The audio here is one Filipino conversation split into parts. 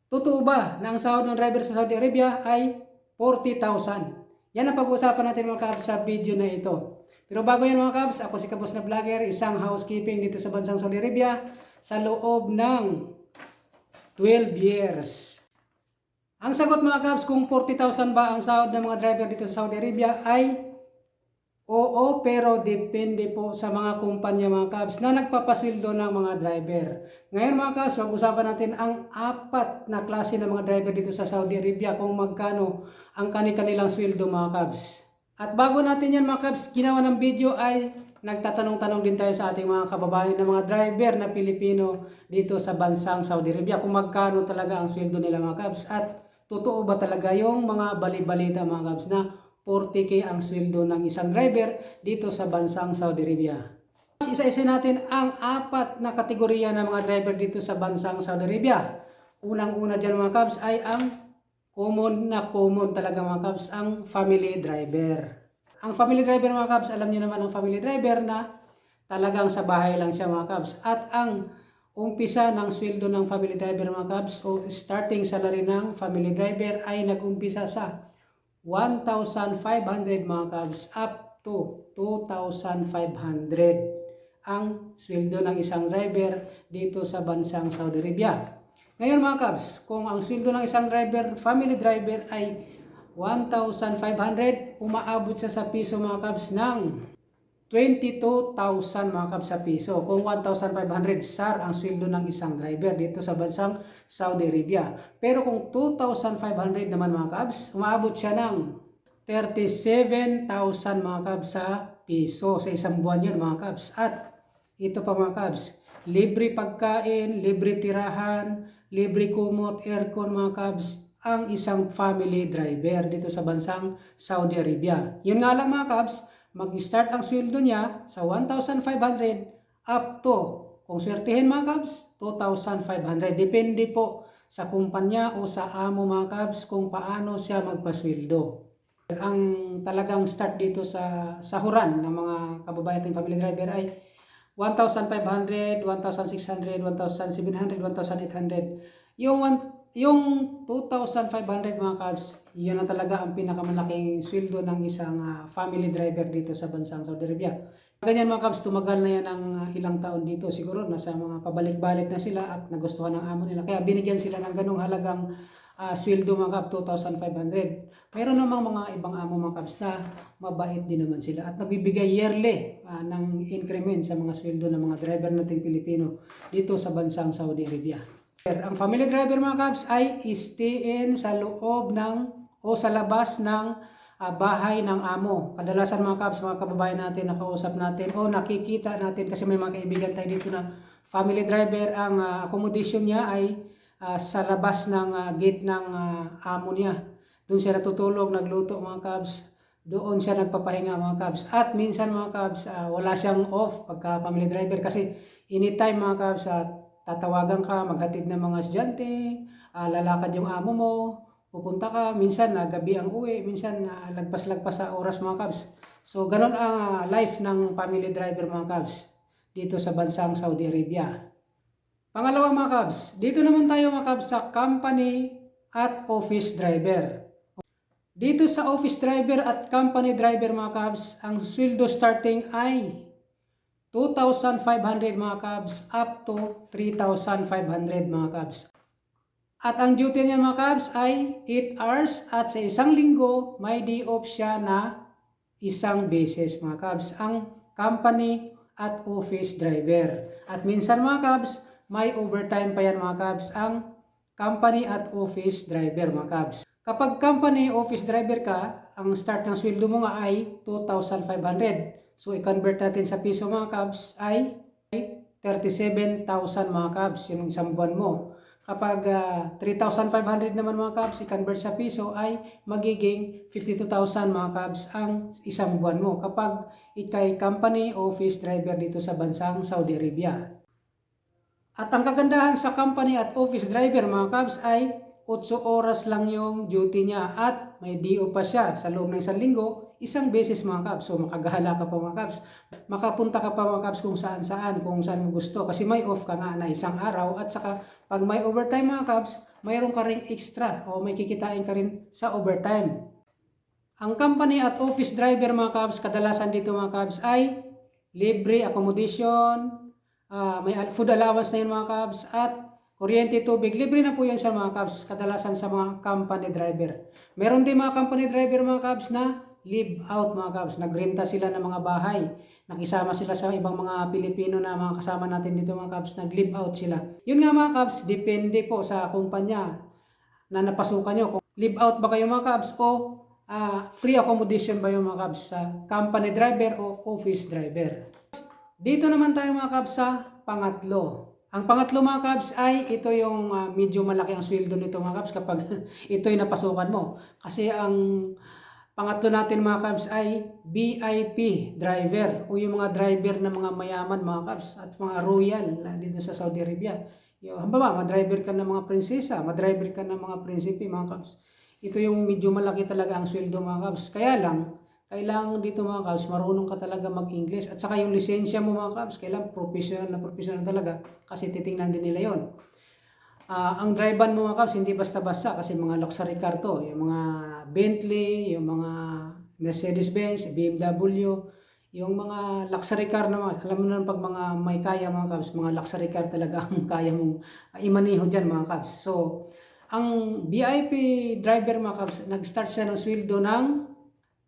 Totoo ba na ang sahod ng driver sa Saudi Arabia ay 40,000? Yan ang pag-uusapan natin mga kabs sa video na ito. Pero bago yan mga kabs, ako si Kabos na Vlogger, isang housekeeping dito sa bansang Saudi Arabia sa loob ng 12 years. Ang sagot mga kabs, kung 40,000 ba ang sahod ng mga driver dito sa Saudi Arabia ay oo, pero depende po sa mga kumpanya mga kabs na nagpapasweldo ng mga driver. Ngayon mga kabs, mag-usapan natin ang 4 na klase ng mga driver dito sa Saudi Arabia kung magkano ang kanilang sweldo mga kabs. At bago natin yan mga kabs, ginawa ng video ay nagtatanong-tanong din tayo sa ating mga kababayan na mga driver na Pilipino dito sa bansang Saudi Arabia kung magkano talaga ang sweldo nila mga kabs. At totoo ba talaga yung mga bali-balita mga kabs na 40k ang sweldo ng isang driver dito sa bansang Saudi Arabia. Isa-isa natin ang 4 na kategorya ng mga driver dito sa bansang Saudi Arabia. Unang-una dyan mga kabs ay ang common talaga mga kabs, ang family driver. Ang family driver mga kabs, alam niyo naman ang family driver na talagang sa bahay lang siya mga kabs. At ang umpisa ng sweldo ng family driver mga kabs o starting salary ng family driver ay nag-umpisa sa 1,500 mga kabs up to 2,500 ang sweldo ng isang driver dito sa bansang Saudi Arabia. Ngayon mga kabs, kung ang sweldo ng isang driver, family driver ay 1,500, umaabot siya sa piso mga kabs ng 22,000 mga kabs sa piso. Kung 1,500 SAR ang sweldo ng isang driver dito sa bansang Saudi Arabia. Pero kung 2,500 naman mga kabs, umaabot siya ng 37,000 mga kabs sa piso. Sa isang buwan yun mga kabs. At ito pa mga kabs, libre pagkain, libre tirahan, libre kumot, aircon mga kabs ang isang family driver dito sa bansang Saudi Arabia. Yun nga lang mga kabs, mag-start ang sweldo niya sa 1,500 up to, kung swertihin mga kabs, 2,500. Depende po sa kumpanya o sa amo mga kabs kung paano siya magpasweldo. Ang talagang start dito sa sahuran ng mga kababayan nating family driver ay 1,500, 1,600, 1,700, 1,800. Yung 2,500 mga kabs, yun na talaga ang pinakamalaking sweldo ng isang family driver dito sa bansang Saudi Arabia. Ganyan mga kabs, tumagal na yan ng ilang taon dito. Siguro nasa mga pabalik-balik na sila at nagustuhan ng amo nila. Kaya binigyan sila ng ganung halagang sweldo mga kabs, 2,500. Mayroon namang mga ibang amo mga kabs na mabait din naman sila. At nagbibigay yearly ng increment sa mga sweldo ng mga driver nating Pilipino dito sa bansang Saudi Arabia. Ang family driver mga kabs ay stay-in sa loob ng o sa labas ng bahay ng amo. Kadalasan mga kabs, mga kababayan natin nakausap natin o nakikita natin kasi may mga kaibigan tayo dito na family driver, ang accommodation niya ay sa labas ng gate ng amo niya. Doon siya natutulog, nagluto mga kabs. Doon siya nagpapahinga mga kabs. At minsan mga kabs, wala siyang off pagka family driver kasi anytime mga kabs, tatawagan ka, maghatid ng mga estudyante, lalakad yung amo mo, pupunta ka, minsan gabi ang uwi, minsan lagpas-lagpas sa oras mga kabs. So ganun ang life ng family driver mga kabs dito sa bansang Saudi Arabia. Pangalawa mga kabs, dito naman tayo mga kabs sa company at office driver. Dito sa office driver at company driver mga kabs, ang sweldo starting ay 2,500 mga kabs up to 3,500 mga kabs. At ang duty niya mga kabs ay 8 hours at sa isang linggo may day off siya na isang beses mga kabs. Ang company at office driver. At minsan mga kabs, may overtime pa yan mga kabs ang company at office driver mga kabs. Kapag company office driver ka, ang start ng sweldo mo nga ay 2,500. So, i-convert natin sa piso mga kabs ay 37,000 mga kabs yung isang buwan mo. Kapag 3,500 naman mga kabs, i-convert sa piso ay magiging 52,000 mga kabs ang isang buwan mo. Kapag ikay company office driver dito sa bansang Saudi Arabia. At ang kagandahan sa company at office driver mga kabs ay 8 oras lang yung duty niya at may DO pa siya sa loob ng isang linggo, isang beses mga kabs. So makagala ka pa mga kabs. Makapunta ka pa mga kabs kung saan mo gusto kasi may off ka nga na isang araw at saka Pag may overtime mga kabs, mayroon ka ring extra o may kikitain ka rin sa overtime. Ang company at office driver mga kabs, kadalasan dito mga kabs ay libre accommodation, may food allowance na yun mga kabs, at kuryente, tubig, libre na po yan sa mga kabs, kadalasan sa mga company driver. Meron din mga company driver mga kabs na live out mga kabs, nagrenta sila ng mga bahay, nakisama sila sa ibang mga Pilipino na mga kasama natin dito mga kabs, nag-live out sila. Yun nga mga kabs, depende po sa kumpanya na napasukan nyo. Kung live out ba kayo mga kabs o free accommodation ba yung mga kabs sa company driver o office driver. Dito naman tayo mga kabs sa pangatlo. Ang pangatlo mga kabs ay ito yung medyo malaki ang sweldo nito mga kabs kapag ito yung napasukan mo. Kasi ang pangatlo natin mga kabs ay VIP driver o yung mga driver na mga mayaman mga kabs at mga royal dito sa Saudi Arabia. Halimbawa, ma-driver ka ng mga prinsesa, ma-driver ka ng mga prinsipe mga kabs. Ito yung medyo malaki talaga ang sweldo mga kabs. Kaya lang, kailangan dito mga kabs, marunong ka talaga mag-English. At saka yung lisensya mo mga kabs, kailangan professional talaga. Kasi titingnan din nila yon. Ang driver mo mga kabs, hindi basta-basta kasi mga luxury car to. Yung mga Bentley, yung mga Mercedes-Benz, BMW, yung mga luxury car naman. Alam mo naman pag mga may kaya mga kabs, mga luxury car talaga ang kaya mong imaniho dyan mga kabs. So, ang VIP driver mga kabs, nag-start siya ng sweldo ng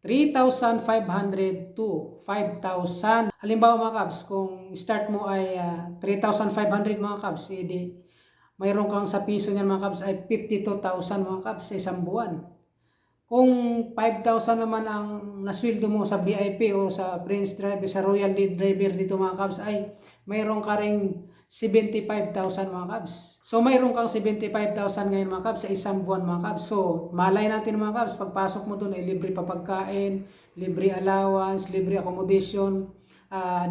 3,500 to 5,000. Halimbawa mga kabs, kung start mo ay 3,500 mga kabs, edi mayroon kang sa piso niyan mga kabs ay 52,000 mga kabs sa isang buwan. Kung 5,000 naman ang nasweldo mo sa VIP o sa Prince Driver, sa Royal Lead Driver dito mga kabs ay mayroon ka ring 75,000 mga kabs. So mayroon kang 75,000 ngayon mga kabs sa isang buwan mga kabs. So malay natin mga kabs, pagpasok mo doon ay libre pa pagkain, libre allowance, libre accommodation.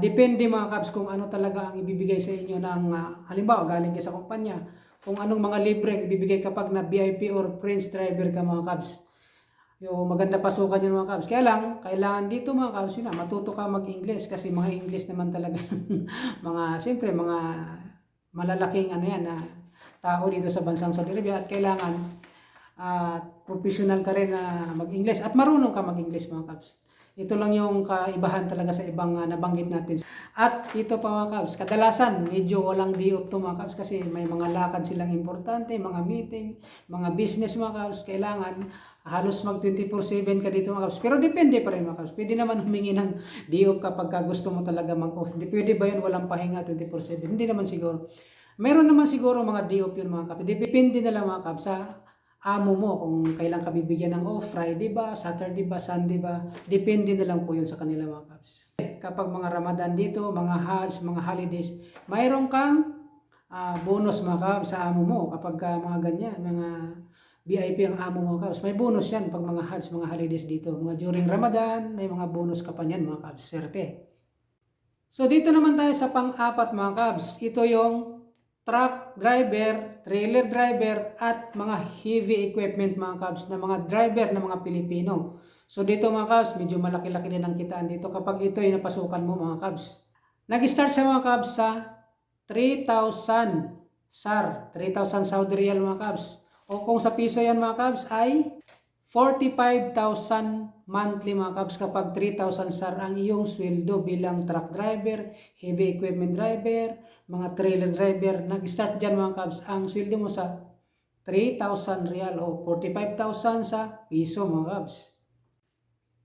Depende mga kabs kung ano talaga ang ibibigay sa inyo ng halimbawa galing kayo sa kumpanya. Kung anong mga libre ang ibibigay kapag na VIP or Prince Driver ka mga kabs. Yung maganda pasukan yun mga kabs. Kaya lang, kailangan dito mga kabs, yun matuto ka mag-English kasi mga English naman talaga siyempre mga malalaking tao dito sa bansang Saudi Arabia at kailangan professional ka rin na mag-English at marunong ka mag-English mga kabs. Ito lang yung kaibahan talaga sa ibang nabanggit natin. At ito pa mga kabs, kadalasan medyo walang diop to mga kabs kasi may mga lakad silang importante, mga meeting, mga business mga kabs, kailangan halos mag 24/7 ka dito mga kabs. Pero depende pa rin mga kabs. Pwede naman humingi ng diop kapag gusto mo talaga mag-off. Pwede ba yun walang pahinga 24/7? Hindi naman siguro. Meron naman siguro mga diop yun mga kabs. Depende na lang mga kabs sa amo mo kung kailan ka bibigyan ng off, Friday ba, Saturday ba, Sunday ba, depende na lang po yun sa kanila mga kabs. Kapag mga Ramadan dito, mga Hajj, mga holidays, mayroon kang bonus mga kabs sa amo mo kapag mga ganyan, mga VIP ang amo mo kabs, may bonus yan pag mga Hajj, mga holidays dito. Mga during Ramadan, may mga bonus ka pa yan mga kabs, swerte. So dito naman tayo sa pang-apat mga kabs, ito yung truck driver, trailer driver, at mga heavy equipment mga kabs na mga driver na mga Pilipino. So dito mga kabs, medyo malaki-laki din ang kitaan dito kapag ito ay napasukan mo mga kabs. Nag-start sa mga kabs sa 3,000 SAR, 3,000 Saudi Riyal mga kabs. O kung sa piso yan mga kabs ay 45,000 monthly mga kabs kapag 3,000 SAR ang iyong sweldo bilang truck driver, heavy equipment driver, mga trailer driver. Nag-start dyan mga kabs ang sweldo mo sa 3,000 Riyal o 45,000 sa piso mga kabs.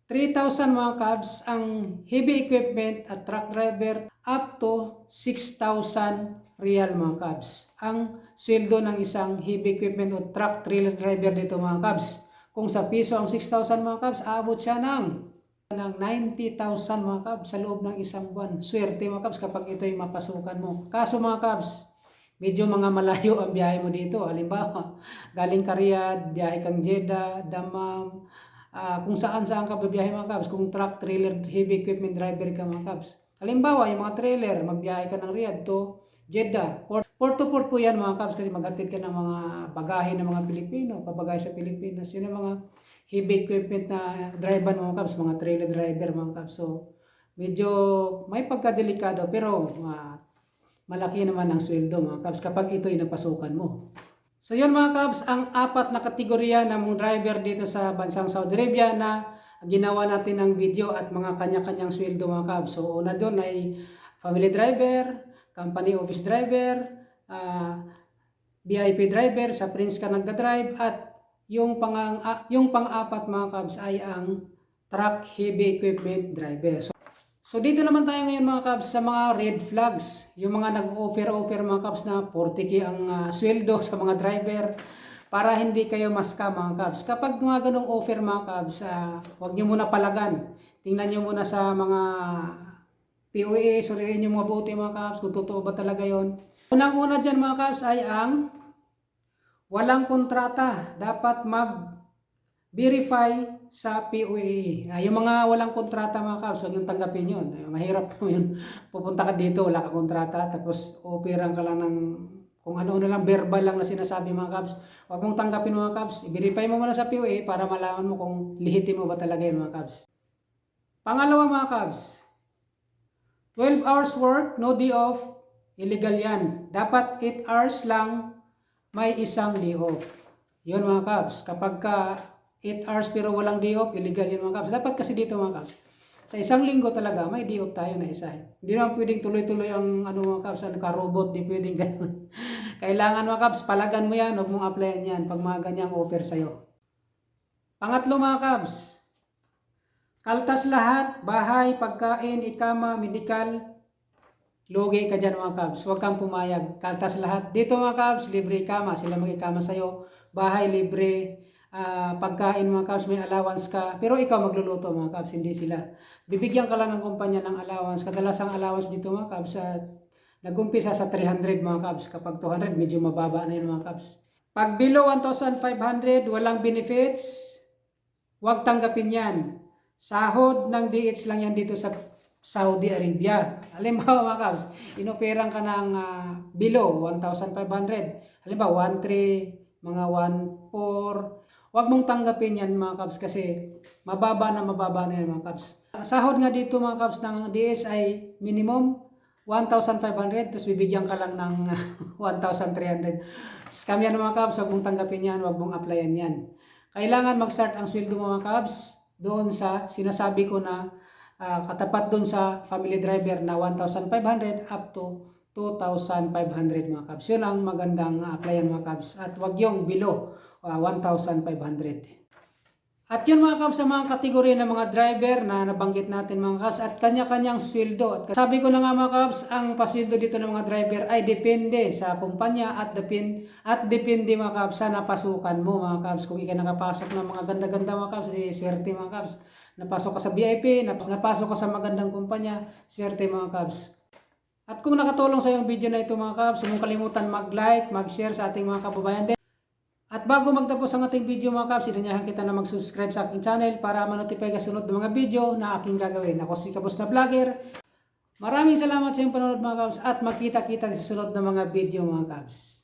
3,000 mga kabs ang heavy equipment at truck driver up to 6,000 Riyal mga kabs. Ang sweldo ng isang heavy equipment o truck trailer driver dito mga kabs. Kung sa piso ang 6,000 mga kabs, aabot siya ng 90,000 mga kabs sa loob ng isang buwan. Swerte mga kabs kapag ito ay mapasukan mo. Kaso mga kabs, medyo mga malayo ang biyahe mo dito. Halimbawa, galing ka Riyadh, biyahe kang Jeddah, Dammam, kung saan-saan ka bibiyahe mga kabs. Kung truck, trailer, heavy equipment driver ka mga kabs. Halimbawa, yung mga trailer, magbiyahe ka ng Riyadh to Jeddah. Port to port po yan mga kabs kasi maghatid ka ng mga bagahe ng mga Pilipino, pabagay sa Pilipinas. Yun ang mga heavy equipment na driver mga kabs, mga trailer driver mga kabs. So, medyo may pagkadelikado pero malaki naman ang sweldo mga kabs kapag ito'y napasukan mo. So yun mga kabs, ang apat na kategorya ng mga driver dito sa bansang Saudi Arabia na ginawa natin ng video at mga kanya-kanyang sweldo mga kabs. So una doon ay family driver, company office driver, VIP driver, sa Prince ka nagda-drive, at yung pang-apat mga kabs ay ang truck heavy equipment driver. So dito naman tayo ngayon mga kabs sa mga red flags, yung mga nag-offer mga kabs na 40k ang sweldo sa mga driver para hindi kayo ma-scam mga kabs. Kapag mga ganong offer mga kabs, huwag nyo muna palagan. Tingnan nyo muna sa mga POA, suriin nyo mga buti mga kabs kung totoo ba talaga yon. Unang-una dyan mga kabs ay ang walang kontrata. Dapat mag-verify sa POA. Yung mga walang kontrata mga kabs, huwag yung tanggapin yun. Mahirap yun. Pupunta ka dito, wala ka kontrata, tapos operan ka lang ng kung ano lang, verbal lang na sinasabi mga kabs. Huwag mong tanggapin mga kabs. I-verify mo muna sa POA para malaman mo kung lihitimo ba talaga yun mga kabs. Pangalawa mga kabs, 12 hours work, no day off, illegal yan. Dapat 8 hours lang, may isang day off. Yun mga kabs. Kapag ka 8 hours pero walang day off, illegal yun mga kabs. Dapat kasi dito mga kabs, sa isang linggo talaga, may day off tayo na isa. Hindi naman pwedeng tuloy-tuloy ang mga kabs, ka-robot, di pwedeng ganun. Kailangan mga kabs, palagan mo yan, huwag mong applyan yan pag mga ganyang offer sa'yo. Pangatlo mga kabs, kaltas lahat, bahay, pagkain, ikama, medical, lugi ka dyan mga kabs. Huwag kang pumayag. Kaltas lahat. Dito mga kabs, libre ikama. Sila mag-ikama sa'yo. Bahay, libre. Pagkain mga kabs, may allowance ka. Pero ikaw magluluto mga kabs, hindi sila. Bibigyan ka lang ng kumpanya ng allowance. Kadalasang allowance dito mga kabs, nag-umpisa sa 300 mga kabs. Kapag 200, medyo mababa na yun mga kabs. Pag below 1,500, walang benefits, huwag tanggapin yan. Sahod ng DH lang yan dito sa Saudi Arabia. Halimbawa mga kabs, inoperang ka ng below 1,500. Halimbawa 1,300, mga 1,400. Huwag mong tanggapin yan mga kabs kasi mababa na yan mga kabs. Sahod nga dito mga kabs ng DH ay minimum 1,500, tapos bibigyan ka lang ng 1,300. Scam yan mga kabs, huwag mong tanggapin yan, huwag mong applyan yan. Kailangan mag-start ang sweldo mga kabs doon sa sinasabi ko na katapat doon sa family driver na 1,500 up to 2,500 mga kabs. Yun ang magandang applyan mga kabs. At wag yung below 1,500. At yun mga kabs sa mga kategorya ng mga driver na nabanggit natin mga kabs at kanya-kanyang sweldo. At sabi ko na nga mga kabs, ang pasweldo dito ng mga driver ay depende sa kumpanya at depende mga kabs sa napasukan mo mga kabs. Kung ikaw nakapasok ng mga ganda-ganda mga kabs, swerte mga kabs. Napasok ka sa VIP, napasok ka sa magandang kumpanya, swerte mga kabs. At kung nakatulong sa yung video na ito mga kabs, huwag mong kalimutan mag-like, mag-share sa ating mga kababayan din. At bago magtapos ang ating video mga kabs, inanyahan kita na mag-subscribe sa aking channel para ma-notify ka sunod ng mga video na aking gagawin. Ako si Kapos na Vlogger. Maraming salamat sa iyong panonood mga kabs at magkita-kita sa sunod ng mga video mga kabs.